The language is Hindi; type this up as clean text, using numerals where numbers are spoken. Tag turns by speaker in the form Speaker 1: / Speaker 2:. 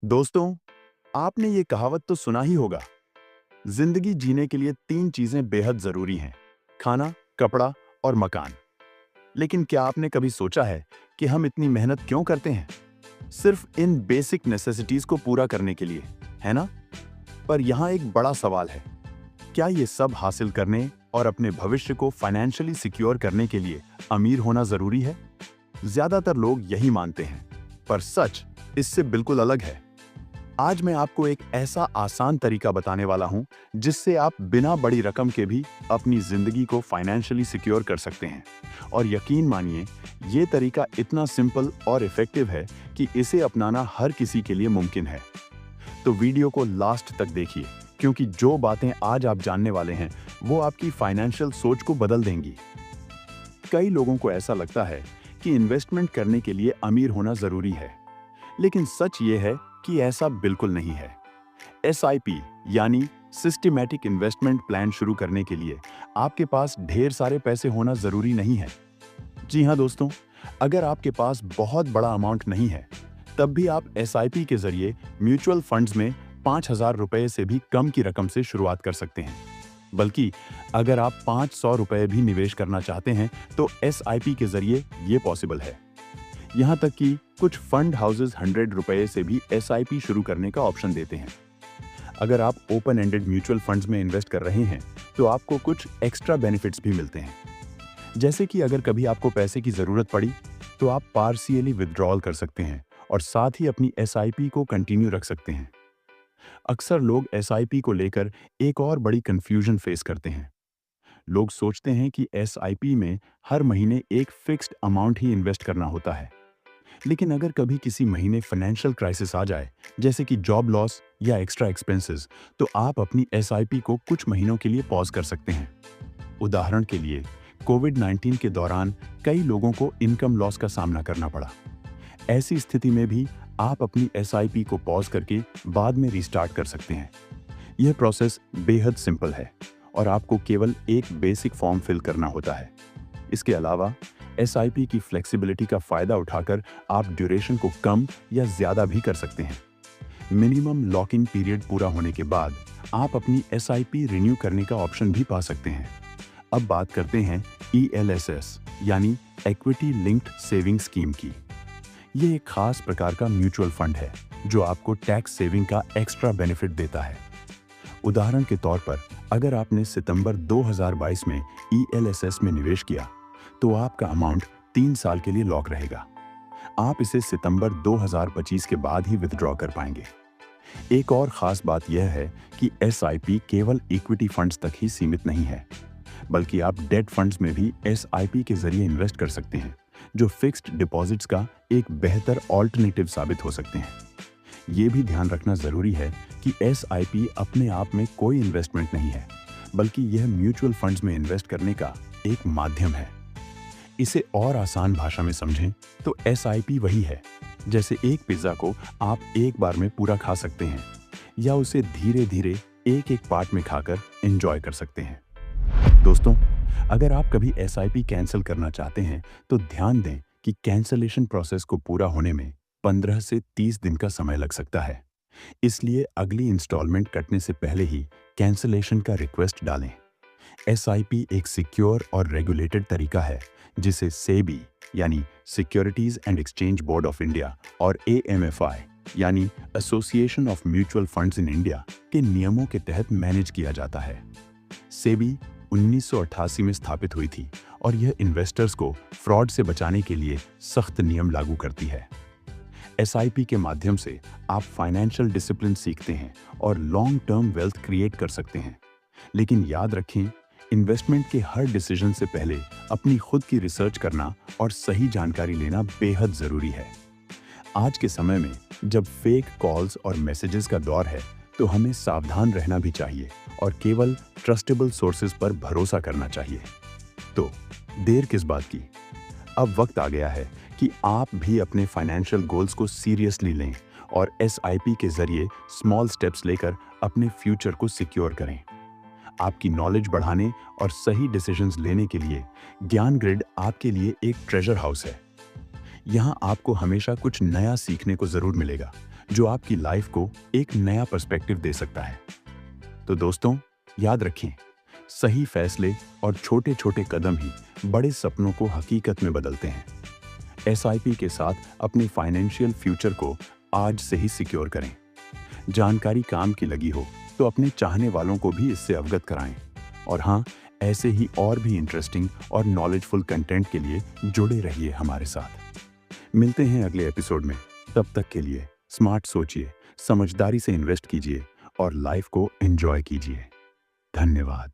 Speaker 1: दोस्तों, आपने ये कहावत तो सुना ही होगा। जिंदगी जीने के लिए तीन चीजें बेहद जरूरी हैं: खाना, कपड़ा और मकान। लेकिन क्या आपने कभी सोचा है कि हम इतनी मेहनत क्यों करते हैं? सिर्फ इन बेसिक नेसेसिटीज को पूरा करने के लिए, है ना? पर यहाँ एक बड़ा सवाल है। क्या ये सब हासिल करने और अपने भविष्य को फाइनेंशियली सिक्योर करने के लिए अमीर होना जरूरी है? ज्यादातर लोग यही मानते हैं, पर सच इससे बिल्कुल अलग है। आज मैं आपको एक ऐसा आसान तरीका बताने वाला हूं जिससे आप बिना बड़ी रकम के भी अपनी जिंदगी को फाइनेंशियली सिक्योर कर सकते हैं। और यकीन मानिए, ये तरीका इतना सिंपल और इफेक्टिव है कि इसे अपनाना हर किसी के लिए मुमकिन है। तो वीडियो को लास्ट तक देखिए, क्योंकि जो बातें आज आप जानने वाले हैं वो आपकी फाइनेंशियल सोच को बदल देंगी। कई लोगों को ऐसा लगता है कि इन्वेस्टमेंट करने के लिए अमीर होना जरूरी है, लेकिन सच ये है कि ऐसा बिल्कुल नहीं है। SIP यानी सिस्टमैटिक इन्वेस्टमेंट प्लान शुरू करने के लिए आपके पास ढेर सारे पैसे होना जरूरी नहीं है। जी हाँ दोस्तों, अगर आपके पास बहुत बड़ा अमाउंट नहीं है, तब भी आप SIP के जरिए म्यूचुअल फंड्स में 5,000 रुपए से भी कम की रकम से शुरुआत कर सकते हैं। बल्कि अगर आप 500 रुपए भी निवेश करना चाहते हैं तो SIP के जरिए ये पॉसिबल है। यहाँ तक कि कुछ फंड हाउसेस 100 रुपए से भी SIP शुरू करने का ऑप्शन देते हैं। अगर आप ओपन एंडेड म्यूचुअल फंड्स में इन्वेस्ट कर रहे हैं तो आपको कुछ एक्स्ट्रा बेनिफिट्स भी मिलते हैं। जैसे कि अगर कभी आपको पैसे की जरूरत पड़ी तो आप पार्शियली विथड्रॉल कर सकते हैं और साथ ही अपनी SIP को कंटिन्यू रख सकते हैं। अक्सर लोग SIP को लेकर एक और बड़ी कंफ्यूजन फेस करते हैं। लोग सोचते हैं कि SIP में हर महीने एक फिक्स्ड अमाउंट ही इन्वेस्ट करना होता है। लेकिन अगर कभी किसी महीने फाइनेंशियल क्राइसिस आ जाए, जैसे कि जॉब लॉस या एक्स्ट्रा एक्सपेंसेस, तो आप अपनी SIP को कुछ महीनों के लिए पॉज कर सकते हैं। उदाहरण के लिए, कोविड-19 के दौरान कई लोगों को इनकम लॉस का सामना करना पड़ा। ऐसी स्थिति में भी आप अपनी SIP को पॉज करके बाद में रिस्टार्ट कर सकते हैं। यह प्रोसेस बेहद सिंपल है और आपको केवल एक बेसिक फॉर्म फिल करना होता है। इसके अलावा SIP की फ्लेक्सिबिलिटी का फायदा उठाकर आप ड्यूरेशन को कम या ज्यादा भी कर सकते हैं। मिनिमम लॉक इन पीरियड पूरा होने के बाद आप अपनी SIP रिन्यू करने का ऑप्शन भी पा सकते हैं। अब बात करते हैं ELSS यानी इक्विटी लिंक्ड सेविंग स्कीम की। ये एक खास प्रकार का म्यूचुअल फंड है जो आपको टैक्स सेविंग का एक्स्ट्रा बेनिफिट देता है। उदाहरण के तौर पर, अगर आपने सितंबर 2022 में ELSS में निवेश किया तो आपका अमाउंट 3 साल के लिए लॉक रहेगा। आप इसे सितंबर 2025 के बाद ही विथड्रॉ कर पाएंगे। एक और खास बात यह है कि SIP केवल इक्विटी फंड्स तक ही सीमित नहीं है, बल्कि आप डेट फंड्स में भी SIP के जरिए इन्वेस्ट कर सकते हैं, जो फिक्स्ड डिपॉजिट्स का एक बेहतर ऑल्टरनेटिव साबित हो सकते हैं। ये भी ध्यान रखना जरूरी है कि SIP अपने आप में कोई इन्वेस्टमेंट नहीं है, बल्कि यह म्यूचुअल फंड्स में इन्वेस्ट करने का एक माध्यम है। इसे और आसान भाषा में समझें तो SIP वही है जैसे एक पिज्जा को आप एक बार में पूरा खा सकते हैं या उसे धीरे धीरे एक एक पार्ट में खाकर एंजॉय कर सकते हैं। दोस्तों, अगर आप कभी SIP कैंसिल करना चाहते हैं तो ध्यान दें कि कैंसलेशन प्रोसेस को पूरा होने में 15 से 30 दिन का समय लग सकता है। इसलिए अगली इंस्टॉलमेंट कटने से पहले ही कैंसलेशन का रिक्वेस्ट डालें। SIP एक सिक्योर और रेगुलेटेड तरीका है जिसे SEBI यानी securities and exchange board of India और AMFI यानी association of mutual funds in India के नियमों के तहत मैनेज किया जाता है। SEBI 1988 में स्थापित हुई थी और यह इन्वेस्टर्स को फ्रॉड से बचाने के लिए सख्त नियम लागू करती है। SIP के माध्यम से आप फाइनेंशियल डिसिप्लिन सीखते हैं और लॉन्ग टर्म वेल्थ क्रिएट कर सकते हैं। लेकिन याद रखें, इन्वेस्टमेंट के हर डिसीजन से पहले अपनी खुद की रिसर्च करना और सही जानकारी लेना बेहद जरूरी है। आज के समय में जब फेक कॉल्स और मैसेजेस का दौर है, तो हमें सावधान रहना भी चाहिए और केवल ट्रस्टेबल सोर्सेज पर भरोसा करना चाहिए। तो देर किस बात की? अब वक्त आ गया है कि आप भी अपने फाइनेंशियल गोल्स को सीरियसली लें और SIP के जरिए स्मॉल स्टेप्स लेकर अपने फ्यूचर को सिक्योर करें। आपकी नॉलेज बढ़ाने और सही डिसीजंस लेने के लिए ज्ञान ग्रिड आपके लिए एक ट्रेजर हाउस है। यहाँ आपको हमेशा कुछ नया सीखने को जरूर मिलेगा, जो आपकी लाइफ को एक नया पर्सपेक्टिव दे सकता है। तो दोस्तों, याद रखें, सही फैसले और छोटे छोटे कदम ही बड़े सपनों को हकीकत में बदलते हैं। एसआईपी के साथ अपने फाइनेंशियल फ्यूचर को आज से ही सिक्योर करें। जानकारी काम की लगी हो तो अपने चाहने वालों को भी इससे अवगत कराएं। और हाँ, ऐसे ही और भी इंटरेस्टिंग और नॉलेजफुल कंटेंट के लिए जुड़े रहिए हमारे साथ। मिलते हैं अगले एपिसोड में। तब तक के लिए स्मार्ट सोचिए, समझदारी से इन्वेस्ट कीजिए और लाइफ को एंजॉय कीजिए। धन्यवाद।